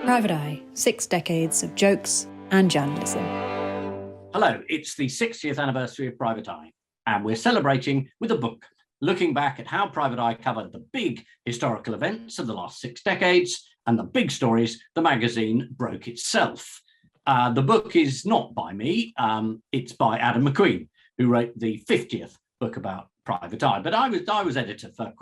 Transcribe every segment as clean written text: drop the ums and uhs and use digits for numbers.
Private Eye, 6 decades of jokes and journalism. Hello, it's the 60th anniversary of Private Eye, and we're celebrating with a book, looking back at how Private Eye covered the big historical events of the last 6 decades and the big stories the magazine broke itself. The book is not by me, it's by Adam Macqueen, who wrote the 50th book about Private Eye, but I was editor for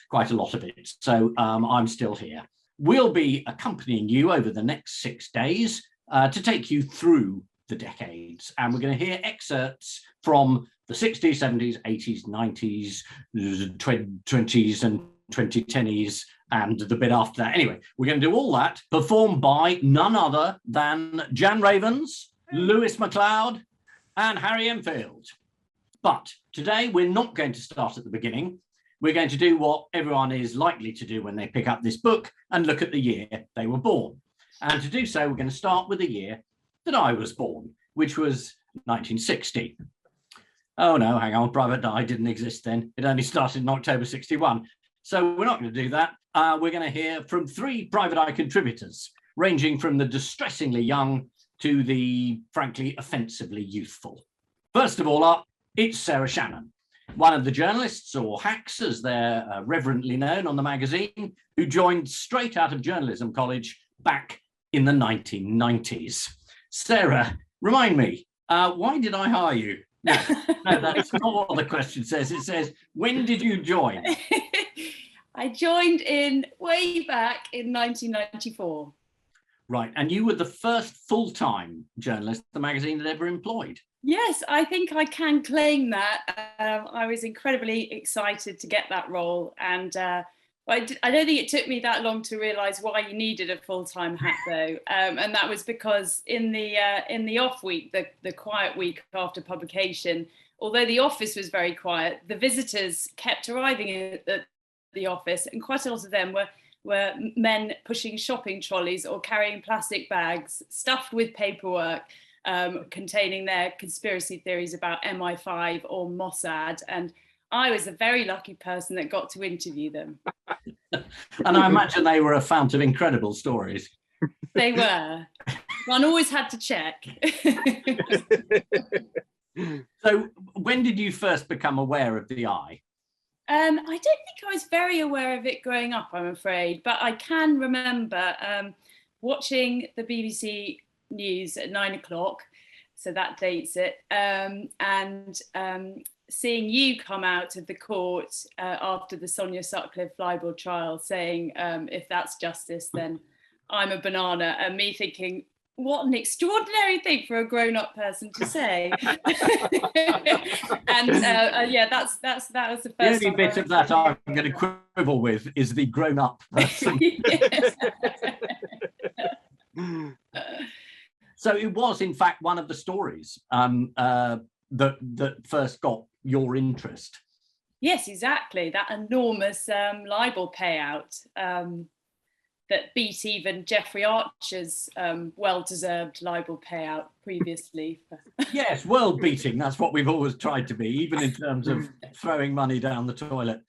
quite a lot of it, so I'm still here. We'll be accompanying you over the next 6 days to take you through the decades, and we're going to hear excerpts from the 60s, 70s, 80s, 90s, 20s and 2010s, and the bit after that. Anyway, we're going to do all that, performed by none other than Jan Ravens, Lewis Macleod, and Harry Enfield. But today we're not going to start at the beginning. We're going to do what everyone is likely to do when they pick up this book and look at the year they were born. And to do so, we're going to start with the year that I was born, which was 1960. Oh no, hang on, Private Eye didn't exist then. It only started in October 61. So we're not going to do that. We're going to hear from 3 Private Eye contributors, ranging from the distressingly young to the frankly offensively youthful. First of all up, it's Sarah Shannon, one of the journalists, or hacks as they're reverently known on the magazine, who joined straight out of journalism college back in the 1990s. Sarah, remind me, why did I hire you? No, that's not what the question says. It says, when did you join? I joined way back in 1994. Right, and you were the first full-time journalist the magazine had ever employed. Yes, I think I can claim that. I was incredibly excited to get that role, and I don't think it took me that long to realise why you needed a full-time hack, though, and that was because in the off week, the quiet week after publication, although the office was very quiet, the visitors kept arriving at the office, and quite a lot of them were men pushing shopping trolleys or carrying plastic bags stuffed with paperwork, containing their conspiracy theories about MI5 or Mossad, and I was a very lucky person that got to interview them. And I imagine they were a fount of incredible stories. They were. One always had to check. So when did you first become aware of the Eye? I don't think I was very aware of it growing up, I'm afraid, but I can remember watching the BBC News at 9 o'clock, so that dates it, and seeing you come out of the court after the Sonia Sutcliffe libel trial saying, if that's justice, then I'm a banana, and me thinking, what an extraordinary thing for a grown-up person to say. And yeah, that was the first. The only bit of that I'm going to quibble with is the grown-up person. So it was, in fact, one of the stories that first got your interest. Yes, exactly. That enormous libel payout that beat even Jeffrey Archer's well-deserved libel payout previously. Yes, world-beating. That's what we've always tried to be, even in terms of throwing money down the toilet.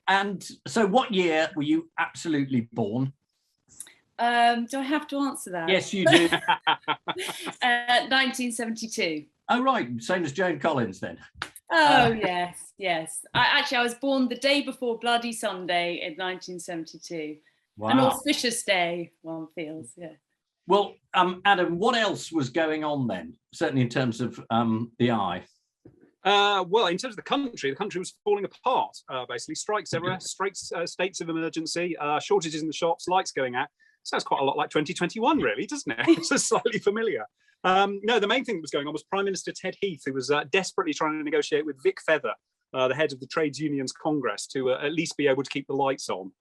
And so what year were you absolutely born? Do I have to answer that? Yes, you do. 1972. Oh, right. Same as Joan Collins, then. Oh, yes. I was born the day before Bloody Sunday in 1972. Wow. An auspicious day, one feels, yeah. Well, Adam, what else was going on then, certainly in terms of the Eye? Well, in terms of the country was falling apart, basically. Strikes everywhere, states of emergency, shortages in the shops, lights going out. Sounds quite a lot like 2021, really, doesn't it? It's just slightly familiar. No, the main thing that was going on was Prime Minister Ted Heath, who was desperately trying to negotiate with Vic Feather, the head of the Trades Unions Congress, to at least be able to keep the lights on.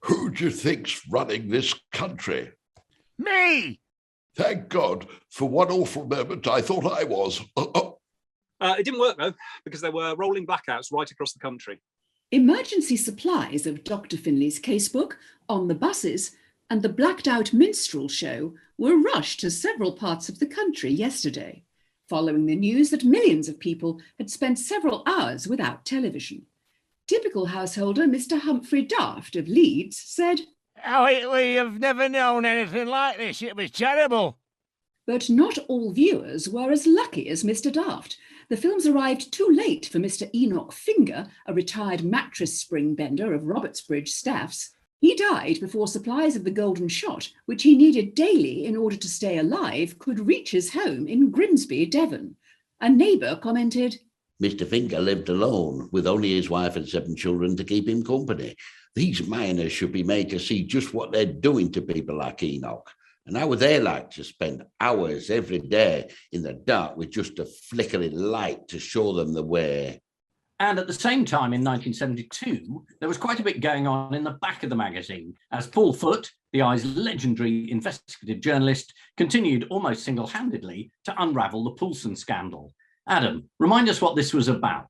Who do you think's running this country? Me! Thank God. For one awful moment, I thought I was. It didn't work, though, because there were rolling blackouts right across the country. Emergency supplies of Dr. Finley's casebook on the buses and the blacked out minstrel show were rushed to several parts of the country yesterday, following the news that millions of people had spent several hours without television. Typical householder Mr. Humphrey Daft of Leeds said, We have never known anything like this. It was terrible. But not all viewers were as lucky as Mr. Daft. The films arrived too late for Mr. Enoch Finger, a retired mattress spring bender of Robertsbridge Staffs. He died before supplies of the golden shot, which he needed daily in order to stay alive, could reach his home in Grimsby, Devon. A neighbour commented, Mr. Finger lived alone with only his wife and 7 children to keep him company. These miners should be made to see just what they're doing to people like Enoch. And how would they like to spend hours every day in the dark with just a flickering light to show them the way? And at the same time, in 1972, there was quite a bit going on in the back of the magazine, as Paul Foote, the Eye's legendary investigative journalist, continued almost single-handedly to unravel the Paulson Scandal. Adam, remind us what this was about.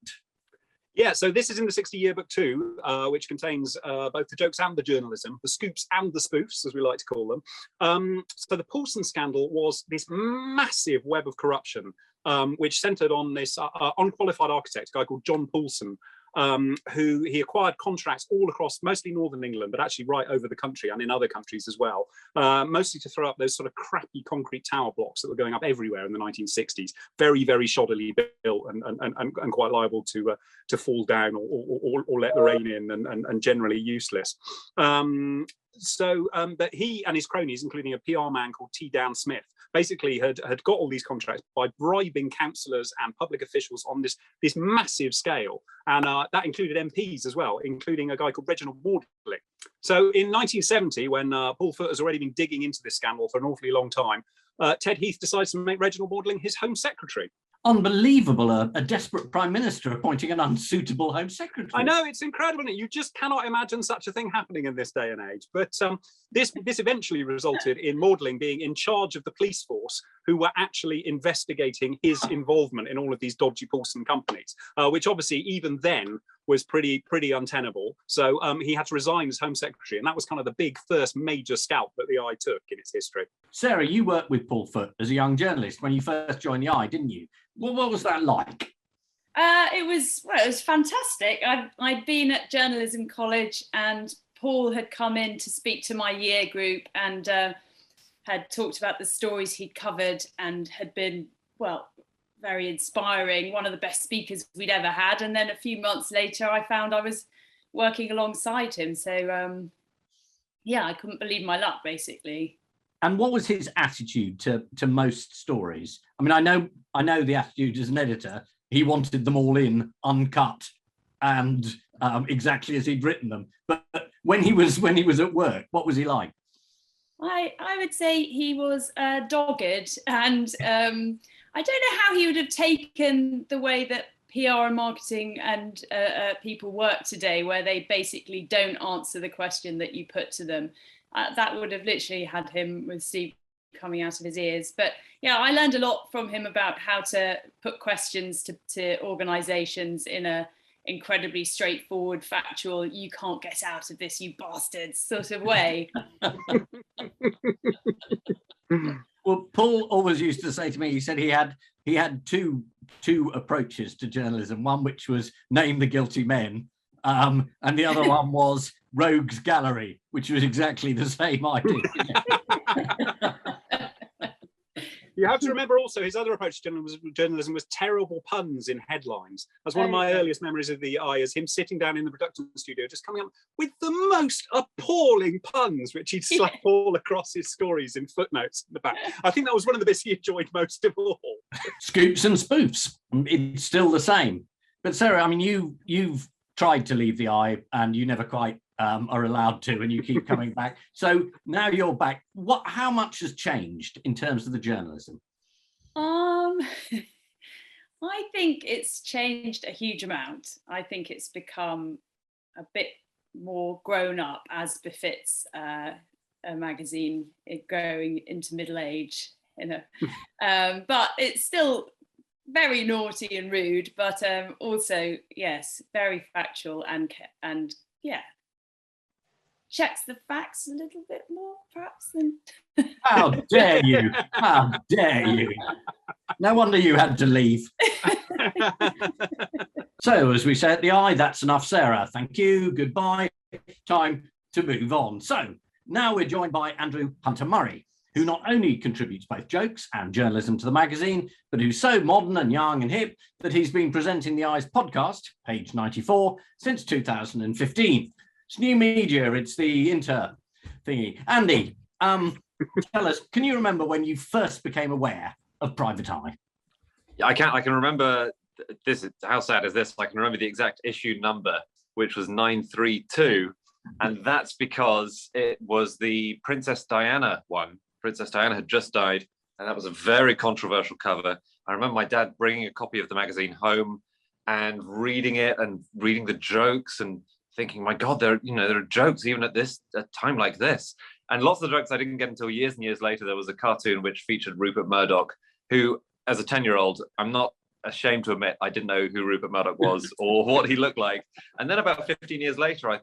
Yeah, so this is in the 60 Yearbook too, which contains both the jokes and the journalism, the scoops and the spoofs, as we like to call them. So the Paulson Scandal was this massive web of corruption, which centred on this unqualified architect, a guy called John Paulson, who he acquired contracts all across mostly northern England, but actually right over the country and in other countries as well, mostly to throw up those sort of crappy concrete tower blocks that were going up everywhere in the 1960s, very, very shoddily built and quite liable to fall down or let the rain in and generally useless. But he and his cronies, including a PR man called T. Dan Smith, basically had got all these contracts by bribing councillors and public officials on this massive scale. And that included MPs as well, including a guy called Reginald Wardling. So in 1970, when Paul Foote has already been digging into this scandal for an awfully long time, Ted Heath decides to make Reginald Wardling his Home Secretary. Unbelievable, a desperate Prime Minister appointing an unsuitable Home Secretary. I know, it's incredible. You just cannot imagine such a thing happening in this day and age. But this eventually resulted in Wardling being in charge of the police force who were actually investigating his involvement in all of these dodgy Paulson companies, which obviously even then was pretty untenable. So he had to resign as Home Secretary, and that was kind of the big first major scalp that the Eye took in its history. Sarah, you worked with Paul Foote as a young journalist when you first joined the Eye, didn't you? Well, what was that like? It was fantastic. I'd been at journalism college, and Paul had come in to speak to my year group and had talked about the stories he'd covered and had been, very inspiring, one of the best speakers we'd ever had. And then a few months later, I found I was working alongside him. So, I couldn't believe my luck, basically. And what was his attitude to most stories? I mean, I know the attitude as an editor. He wanted them all in, uncut, and exactly as he'd written them. But when he was at work, what was he like? I would say he was dogged, and I don't know how he would have taken the way that PR and marketing and people work today, where they basically don't answer the question that you put to them. That would have literally had him with Steve coming out of his ears. But yeah, I learned a lot from him about how to put questions to organisations in a incredibly straightforward, factual, you can't get out of this, you bastards sort of way. Well, Paul always used to say to me, he said he had two approaches to journalism, one which was name the guilty men, and the other one was rogues gallery, which was exactly the same idea. You have to remember also his other approach to journalism was terrible puns in headlines. That's one of my earliest memories of the Eye, is him sitting down in the production studio just coming up with the most appalling puns, which he'd slap all across his stories in footnotes in the back. I think that was one of the bits he enjoyed most of all. Scoops and spoofs, it's still the same. But Sarah, I mean, you've tried to leave the Eye and you never quite are allowed to, and you keep coming back. So now you're back. How much has changed in terms of the journalism? I think it's changed a huge amount. I think it's become a bit more grown up, as befits a magazine growing into middle age, but it's still very naughty and rude, but also, yes, very factual and yeah, checks the facts a little bit more, perhaps, than... How dare you? How dare you? No wonder you had to leave. So, as we say at the Eye, that's enough, Sarah. Thank you. Goodbye. Time to move on. So, Now we're joined by Andrew Hunter-Murray, who not only contributes both jokes and journalism to the magazine, but who's so modern and young and hip that he's been presenting the Eye's podcast, page 94, since 2015. It's new media, it's the inter thingy. Andy, tell us, can you remember when you first became aware of Private Eye? Yeah, I can remember this. How sad is this? I can remember the exact issue number, which was 932. And that's because it was the Princess Diana one. Princess Diana had just died, and that was a very controversial cover. I remember my dad bringing a copy of the magazine home and reading it and reading the jokes and thinking, my God, there are jokes even at a time like this. And lots of the jokes I didn't get until years and years later. There was a cartoon which featured Rupert Murdoch, who, as a 10-year-old, I'm not ashamed to admit I didn't know who Rupert Murdoch was or what he looked like. And then about 15 years later, I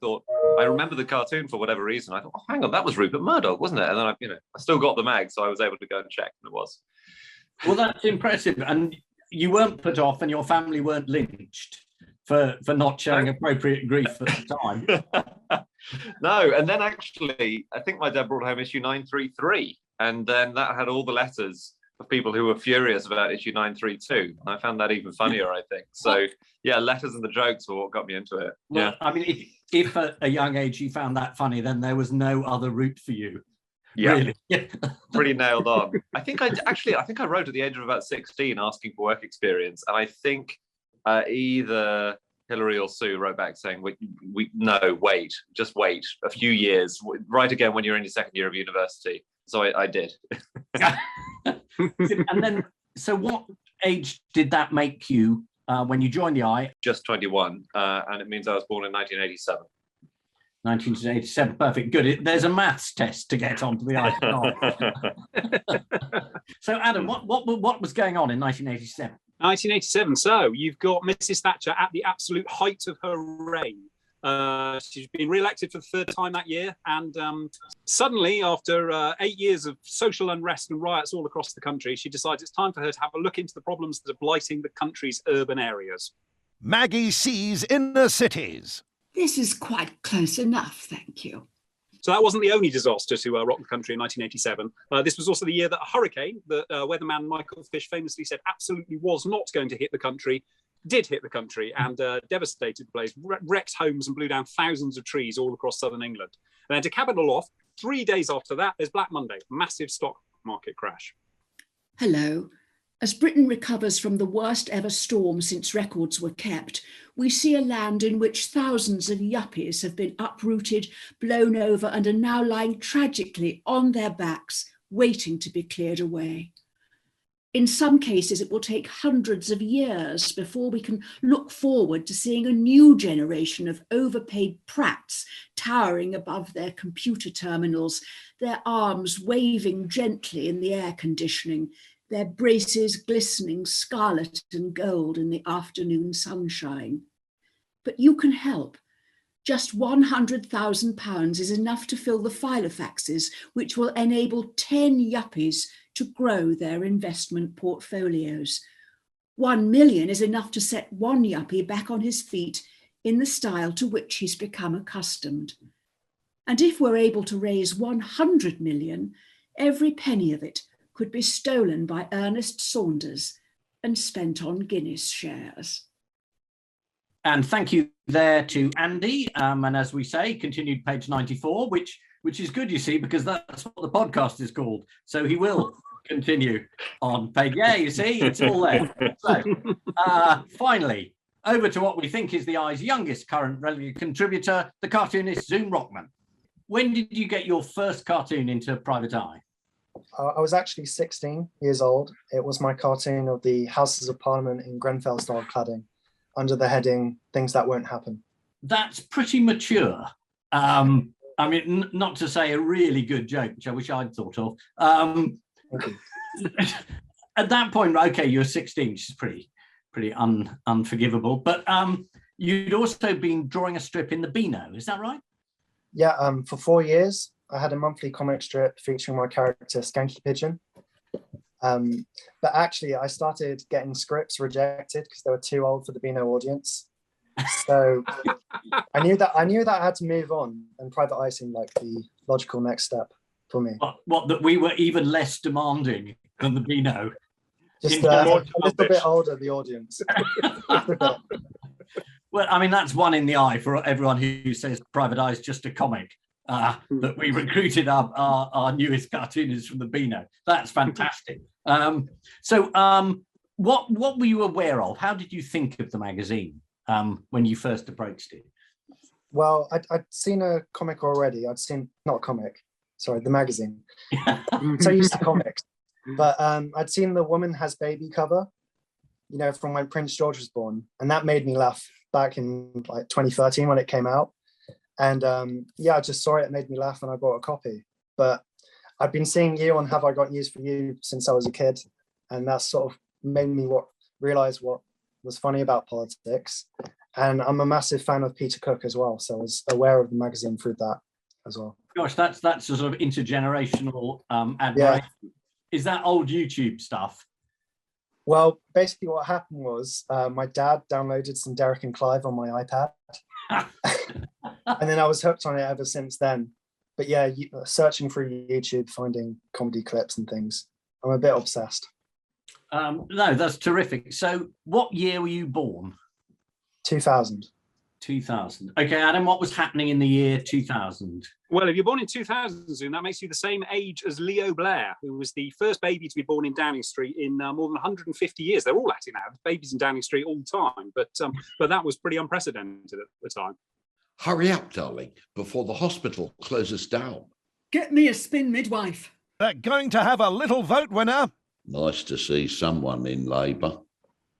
remember the cartoon for whatever reason. I thought, oh, hang on, that was Rupert Murdoch, wasn't it? And then I still got the mag, so I was able to go and check, and it was. Well, that's impressive. And you weren't put off, and your family weren't lynched for not showing appropriate grief at the time. No, and then actually, I think my dad brought home issue 933, and then that had all the letters of people who were furious about issue 932. And I found that even funnier, I think. So, yeah, letters and the jokes were what got me into it. Well, yeah. I mean, if at a young age you found that funny, then there was no other route for you. Yeah, really. Pretty nailed on. I think I wrote at the age of about 16 asking for work experience. And I think either Hilary or Sue wrote back saying, just wait a few years, write again when you're in your second year of university. So I did. And then, so what age did that make you when you joined the Eye? Just 21, and it means I was born in 1987. 1987, perfect, good. There's a maths test to get onto the Eye. So, Adam, what was going on in 1987? 1987. So you've got Mrs. Thatcher at the absolute height of her reign. She's been re-elected for the third time that year, and suddenly, after 8 years of social unrest and riots all across the country, she decides it's time for her to have a look into the problems that are blighting the country's urban areas. Maggie sees inner cities. This is quite close enough, thank you. So that wasn't the only disaster to rock the country in 1987. This was also the year that a hurricane that weatherman Michael Fish famously said absolutely was not going to hit the country did hit the country and devastated the place, wrecked homes and blew down thousands of trees all across southern England. And then to cap it all off, 3 days after that, there's Black Monday, massive stock market crash. Hello. As Britain recovers from the worst ever storm since records were kept, we see a land in which thousands of yuppies have been uprooted, blown over, and are now lying tragically on their backs, waiting to be cleared away. In some cases, it will take hundreds of years before we can look forward to seeing a new generation of overpaid prats towering above their computer terminals, their arms waving gently in the air conditioning, their braces glistening scarlet and gold in the afternoon sunshine. But you can help. Just £100,000 is enough to fill the filofaxes, which will enable 10 yuppies to grow their investment portfolios. 1 million is enough to set one yuppie back on his feet in the style to which he's become accustomed. And if we're able to raise 100 million, every penny of it could be stolen by Ernest Saunders and spent on Guinness shares. And thank you there to Andy. And as we say, continued page 94, which is good, you see, because that's what the podcast is called. So he will continue on page. Yeah, you see, it's all there. So finally, over to what we think is the Eye's youngest current regular contributor, the cartoonist Zoom Rockman. When did you get your first cartoon into Private Eye? I was actually 16 years old. It was my cartoon of the Houses of Parliament in Grenfell style cladding under the heading Things That Won't Happen. That's pretty mature. I mean, not to say a really good joke, which I wish I'd thought of. At that point, okay, you're 16, which is pretty unforgivable. But you'd also been drawing a strip in the Beano, is that right? Yeah, for 4 years, I had a monthly comic strip featuring my character, Skanky Pigeon. But actually, I started getting scripts rejected because they were too old for the Beano audience. So I knew that I had to move on, and Private Eye seemed like logical next step for me. What that we were even less demanding than the Beano? Just a little bit older, the audience. Well, I mean, that's one in the eye for everyone who says Private Eye is just a comic. That we recruited our newest cartoonist from the Beano. That's fantastic. What were you aware of? How did you think of the magazine when you first approached it? Well, I'd seen a comic already. Not a comic, sorry, the magazine. I'm so used to comics. But I'd seen the Woman Has Baby cover, you know, from when Prince George was born. And that made me laugh back in like 2013 when it came out. And I just saw it, it made me laugh and I bought a copy. But I've been seeing you on Have I Got News For You since I was a kid. And that sort of made me realize what was funny about politics. And I'm a massive fan of Peter Cook as well. So I was aware of the magazine through that as well. Gosh, that's a sort of intergenerational admiration. Yeah. Is that old YouTube stuff? Well, basically what happened was my dad downloaded some Derek and Clive on my iPad. And then I was hooked on it ever since then. But yeah, searching through YouTube, finding comedy clips and things. I'm a bit obsessed. No, that's terrific. So what year were you born? 2000. 2000. Okay, Adam, what was happening in the year 2000? Well, if you're born in 2000, Zoom, that makes you the same age as Leo Blair, who was the first baby to be born in Downing Street in more than 150 years. They're all at it now. Babies in Downing Street all the time. But that was pretty unprecedented at the time. Hurry up, darling, before the hospital closes down. Get me a spin midwife. They're going to have a little vote winner. Nice to see someone in Labour.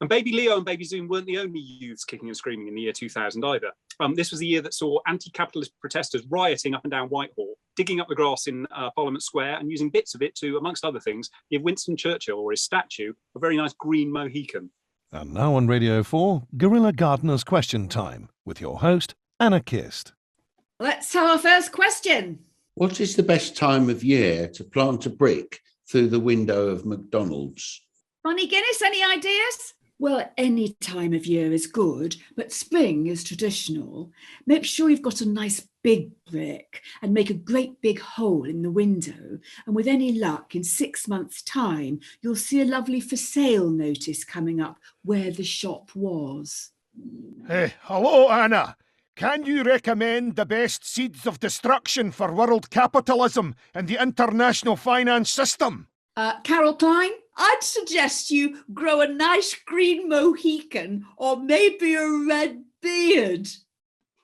And Baby Leo and Baby Zoom weren't the only youths kicking and screaming in the year 2000 either. This was the year that saw anti-capitalist protesters rioting up and down Whitehall, digging up the grass in Parliament Square and using bits of it to, amongst other things, give Winston Churchill or his statue a very nice green Mohican. And now on Radio 4, Guerrilla Gardener's Question Time with your host, Anna Kist. Let's have our first question. What is the best time of year to plant a brick through the window of McDonald's? Bonnie Guinness, any ideas? Well, any time of year is good, but spring is traditional. Make sure you've got a nice big brick and make a great big hole in the window. And with any luck, in 6 months' time, you'll see a lovely for sale notice coming up where the shop was. Hey, hello, Anna. Can you recommend the best seeds of destruction for world capitalism and the international finance system? Carol Klein, I'd suggest you grow a nice green Mohican or maybe a red beard.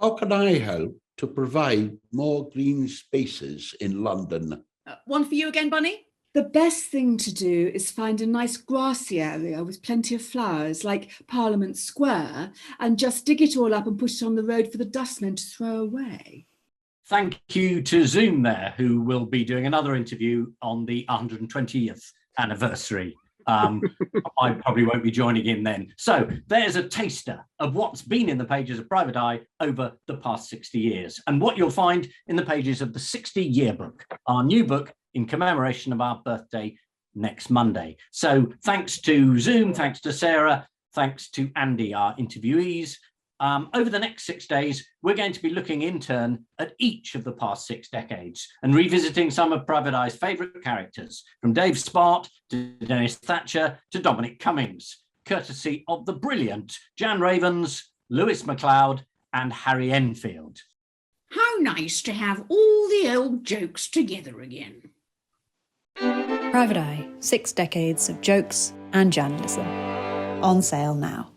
How can I help to provide more green spaces in London? One for you again, Bunny? The best thing to do is find a nice grassy area with plenty of flowers, like Parliament Square, and just dig it all up and put it on the road for the dustmen to throw away. Thank you to Zoom there, who will be doing another interview on the 120th anniversary. I probably won't be joining in then. So there's a taster of what's been in the pages of Private Eye over the past 60 years and what you'll find in the pages of the 60 Yearbook, our new book in commemoration of our birthday next Monday. So thanks to Zoom, thanks to Sarah, thanks to Andy, our interviewees. Over the next 6 days, we're going to be looking in turn at each of the past 6 decades and revisiting some of Private Eye's favourite characters, from Dave Spart to Dennis Thatcher to Dominic Cummings, courtesy of the brilliant Jan Ravens, Lewis Macleod and Harry Enfield. How nice to have all the old jokes together again. Private Eye, 6 decades of jokes and journalism. On sale now.